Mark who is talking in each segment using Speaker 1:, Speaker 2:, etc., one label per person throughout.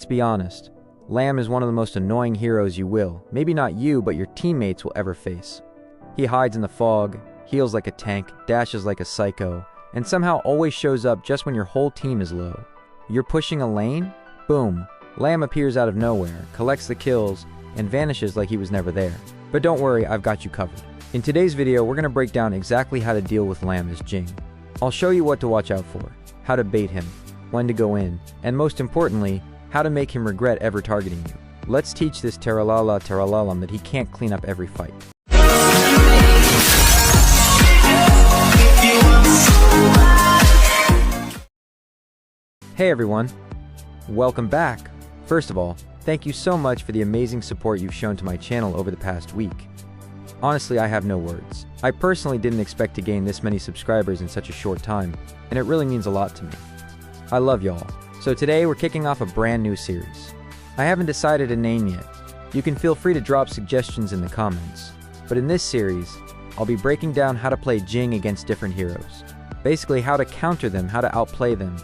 Speaker 1: let's be honest. Lamb is one of the most annoying heroes you will, maybe not you, but your teammates will ever face. He hides in the fog, heals like a tank, dashes like a psycho, and somehow always shows up just when your whole team is low. You're pushing a lane? Boom. Lamb appears out of nowhere, collects the kills, and vanishes like he was never there. But don't worry, I've got you covered. In today's video, we're going to break down exactly how to deal with Lamb as Jing. I'll show you what to watch out for, how to bait him, when to go in, and most importantly, how to make him regret ever targeting you. Let's teach this Taralalam that he can't clean up every fight. Hey everyone, welcome back. First of all, thank you so much for the amazing support you've shown to my channel over the past week. Honestly, I have no words. I personally didn't expect to gain this many subscribers in such a short time, and it really means a lot to me. I love y'all. So today we're kicking off a brand new series. I haven't decided a name yet. You can feel free to drop suggestions in the comments. But in this series, I'll be breaking down how to play Jing against different heroes. Basically how to counter them, how to outplay them,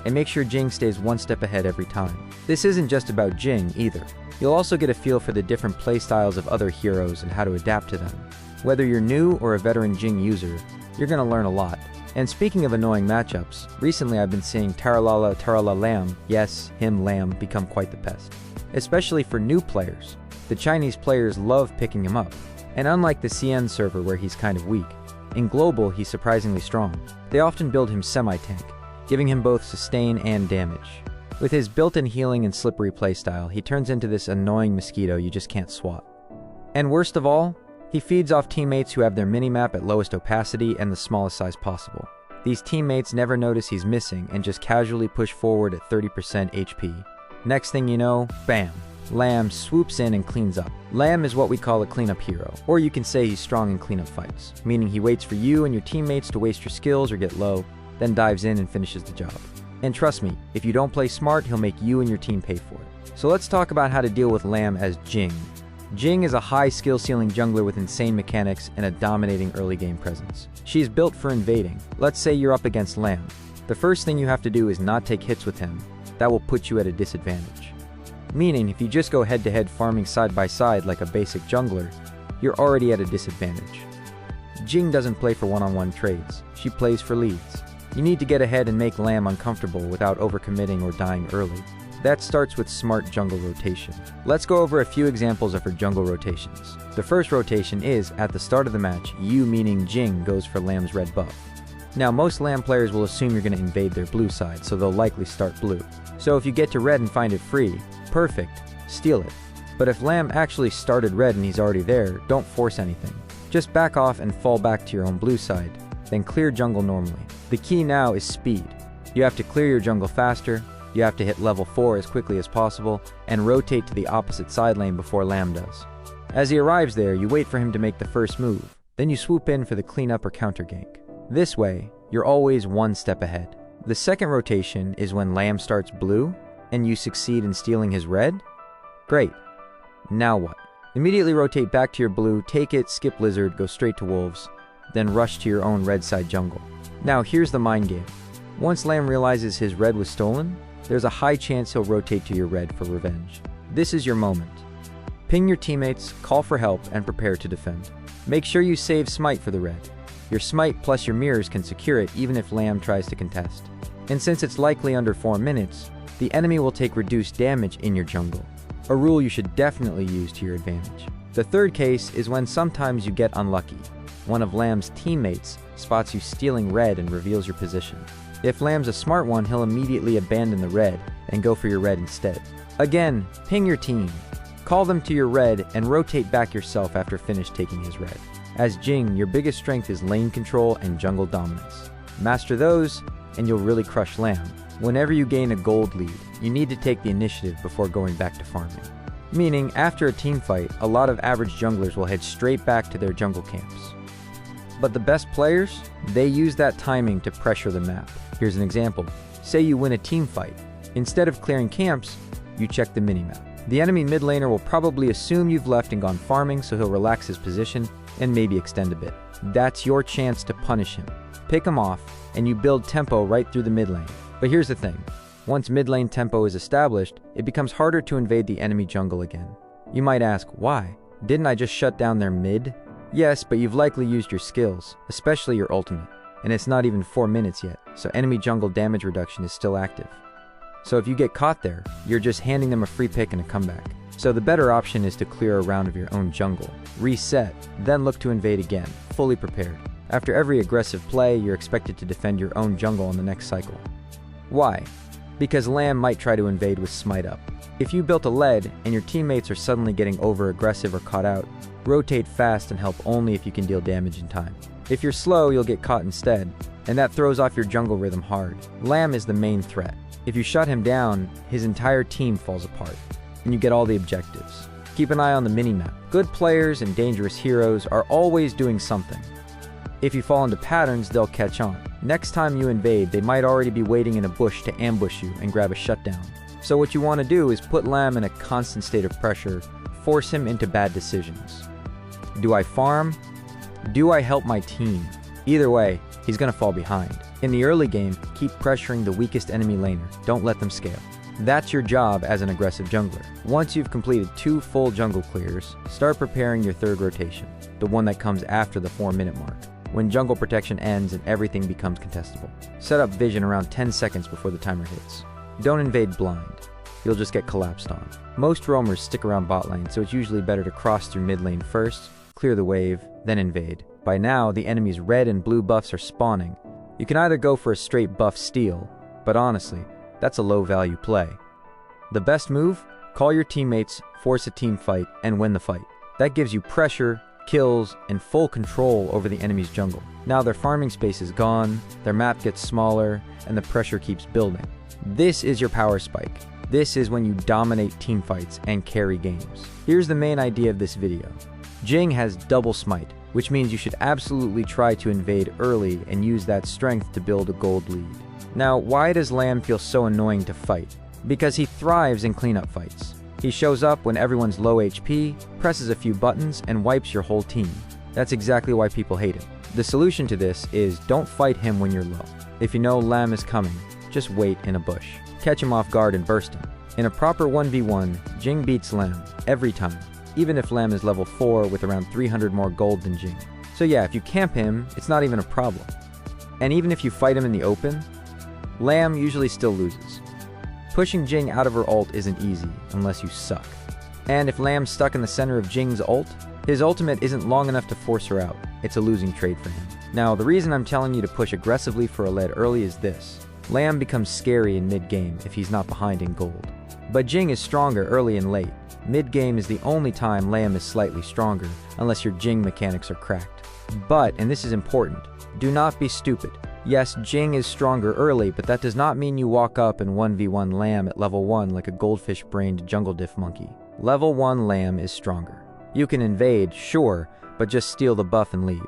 Speaker 1: and make sure Jing stays one step ahead every time. This isn't just about Jing either. You'll also get a feel for the different playstyles of other heroes and how to adapt to them. Whether you're new or a veteran Jing user, you're gonna learn a lot. And speaking of annoying matchups, recently I've been seeing Tarala Lamb, yes, him Lamb, become quite the pest. Especially for new players. The Chinese players love picking him up. And unlike the CN server where he's kind of weak, in global he's surprisingly strong. They often build him semi-tank, giving him both sustain and damage. With his built-in healing and slippery playstyle, he turns into this annoying mosquito you just can't swat. And worst of all, he feeds off teammates who have their minimap at lowest opacity and the smallest size possible. These teammates never notice he's missing and just casually push forward at 30% HP. Next thing you know, bam, Lamb swoops in and cleans up. Lamb is what we call a cleanup hero, or you can say he's strong in cleanup fights, meaning he waits for you and your teammates to waste your skills or get low, then dives in and finishes the job. And trust me, if you don't play smart, he'll make you and your team pay for it. So let's talk about how to deal with Lamb as Jing. Jing is a high skill ceiling jungler with insane mechanics and a dominating early game presence. She's built for invading. Let's say you're up against Lamb. The first thing you have to do is not take hits with him. That will put you at a disadvantage. Meaning, if you just go head to head farming side by side like a basic jungler, you're already at a disadvantage. Jing doesn't play for one-on-one trades. She plays for leads. You need to get ahead and make Lamb uncomfortable without overcommitting or dying early. That starts with smart jungle rotation. Let's go over a few examples of her jungle rotations. The first rotation is, at the start of the match, you meaning Jing goes for Lamb's red buff. Now most Lamb players will assume you're going to invade their blue side, so they'll likely start blue. So if you get to red and find it free, perfect, steal it. But if Lamb actually started red and he's already there, don't force anything. Just back off and fall back to your own blue side, then clear jungle normally. The key now is speed. You have to clear your jungle faster, you have to hit level 4 as quickly as possible, and rotate to the opposite side lane before Lamb does. As he arrives there, you wait for him to make the first move, then you swoop in for the cleanup or counter gank. This way, you're always one step ahead. The second rotation is when Lamb starts blue, and you succeed in stealing his red. Great. Now what? Immediately rotate back to your blue, take it, skip lizard, go straight to wolves, then rush to your own red side jungle. Now here's the mind game. Once Lamb realizes his red was stolen, there's a high chance he'll rotate to your red for revenge. This is your moment. Ping your teammates, call for help, and prepare to defend. Make sure you save smite for the red. Your smite plus your mirrors can secure it even if Lamb tries to contest. And since it's likely under 4 minutes, the enemy will take reduced damage in your jungle. A rule you should definitely use to your advantage. The third case is when sometimes you get unlucky. One of Lamb's teammates spots you stealing red and reveals your position. If Lamb's a smart one, he'll immediately abandon the red and go for your red instead. Again, ping your team. Call them to your red and rotate back yourself after finish taking his red. As Jing, your biggest strength is lane control and jungle dominance. Master those, and you'll really crush Lamb. Whenever you gain a gold lead, you need to take the initiative before going back to farming. Meaning, after a team fight, a lot of average junglers will head straight back to their jungle camps. But the best players, they use that timing to pressure the map. Here's an example. Say you win a team fight. Instead of clearing camps, you check the minimap. The enemy mid laner will probably assume you've left and gone farming, so he'll relax his position and maybe extend a bit. That's your chance to punish him. Pick him off, and you build tempo right through the mid lane. But here's the thing. Once mid lane tempo is established, it becomes harder to invade the enemy jungle again. You might ask, why? Didn't I just shut down their mid? Yes, but you've likely used your skills, especially your ultimate, and it's not even 4 minutes yet, so enemy jungle damage reduction is still active. So if you get caught there, you're just handing them a free pick and a comeback. So the better option is to clear a round of your own jungle, reset, then look to invade again, fully prepared. After every aggressive play, you're expected to defend your own jungle on the next cycle. Why? Because Lamb might try to invade with Smite Up. If you built a lead and your teammates are suddenly getting over-aggressive or caught out, rotate fast and help only if you can deal damage in time. If you're slow, you'll get caught instead, and that throws off your jungle rhythm hard. Lamb is the main threat. If you shut him down, his entire team falls apart, and you get all the objectives. Keep an eye on the minimap. Good players and dangerous heroes are always doing something. If you fall into patterns, they'll catch on. Next time you invade, they might already be waiting in a bush to ambush you and grab a shutdown. So what you want to do is put Lamb in a constant state of pressure, force him into bad decisions. Do I farm? Do I help my team? Either way, he's going to fall behind. In the early game, keep pressuring the weakest enemy laner. Don't let them scale. That's your job as an aggressive jungler. Once you've completed 2 full jungle clears, start preparing your third rotation, the one that comes after the 4-minute mark, when jungle protection ends and everything becomes contestable. Set up vision around 10 seconds before the timer hits. Don't invade blind. You'll just get collapsed on. Most roamers stick around bot lane, so it's usually better to cross through mid lane first, clear the wave, then invade. By now, the enemy's red and blue buffs are spawning. You can either go for a straight buff steal, but honestly, that's a low-value play. The best move? Call your teammates, force a team fight, and win the fight. That gives you pressure, kills, and full control over the enemy's jungle. Now their farming space is gone, their map gets smaller, and the pressure keeps building. This is your power spike. This is when you dominate teamfights and carry games. Here's the main idea of this video. Jing has double smite, which means you should absolutely try to invade early and use that strength to build a gold lead. Now, why does Lamb feel so annoying to fight? Because he thrives in cleanup fights. He shows up when everyone's low HP, presses a few buttons, and wipes your whole team. That's exactly why people hate him. The solution to this is don't fight him when you're low. If you know Lamb is coming, just wait in a bush. Catch him off guard and burst him. In a proper 1v1, Jing beats Lamb every time, even if Lamb is level 4 with around 300 more gold than Jing. So yeah, if you camp him, it's not even a problem. And even if you fight him in the open, Lamb usually still loses. Pushing Jing out of her ult isn't easy, unless you suck. And if Lamb's stuck in the center of Jing's ult, his ultimate isn't long enough to force her out. It's a losing trade for him. Now, the reason I'm telling you to push aggressively for a lead early is this. Lamb becomes scary in mid-game if he's not behind in gold. But Jing is stronger early and late. Mid-game is the only time Lamb is slightly stronger, unless your Jing mechanics are cracked. But, and this is important, do not be stupid. Yes, Jing is stronger early, but that does not mean you walk up and 1v1 Lamb at level 1 like a goldfish-brained jungle diff monkey. Level 1 Lamb is stronger. You can invade, sure, but just steal the buff and leave.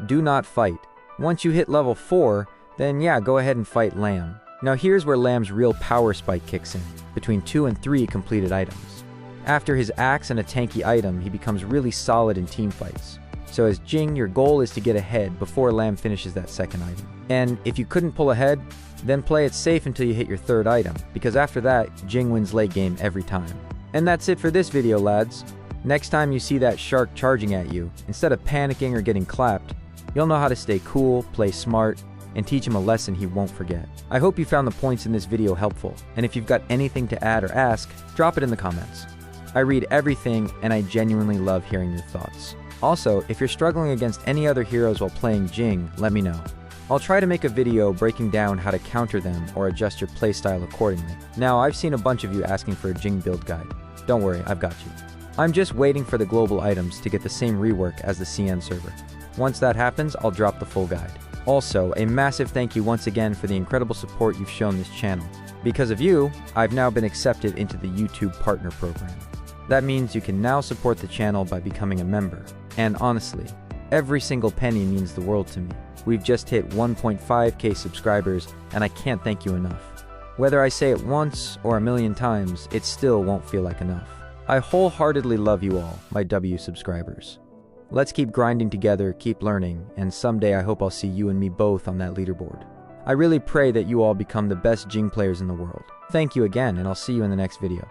Speaker 1: Do not fight. Once you hit level 4, then yeah, go ahead and fight Lamb. Now here's where Lamb's real power spike kicks in, between 2 and 3 completed items. After his axe and a tanky item, he becomes really solid in teamfights. So as Jing, your goal is to get ahead before Lamb finishes that second item. And if you couldn't pull ahead, then play it safe until you hit your third item, because after that, Jing wins late game every time. And that's it for this video, lads. Next time you see that shark charging at you, instead of panicking or getting clapped, you'll know how to stay cool, play smart, and teach him a lesson he won't forget. I hope you found the points in this video helpful, and if you've got anything to add or ask, drop it in the comments. I read everything, and I genuinely love hearing your thoughts. Also, if you're struggling against any other heroes while playing Jing, let me know. I'll try to make a video breaking down how to counter them or adjust your playstyle accordingly. Now, I've seen a bunch of you asking for a Jing build guide. Don't worry, I've got you. I'm just waiting for the global items to get the same rework as the CN server. Once that happens, I'll drop the full guide. Also, a massive thank you once again for the incredible support you've shown this channel. Because of you, I've now been accepted into the YouTube Partner Program. That means you can now support the channel by becoming a member. And honestly, every single penny means the world to me. We've just hit 1.5k subscribers, and I can't thank you enough. Whether I say it once or a million times, it still won't feel like enough. I wholeheartedly love you all, my W subscribers. Let's keep grinding together, keep learning, and someday I hope I'll see you and me both on that leaderboard. I really pray that you all become the best Jing players in the world. Thank you again, and I'll see you in the next video.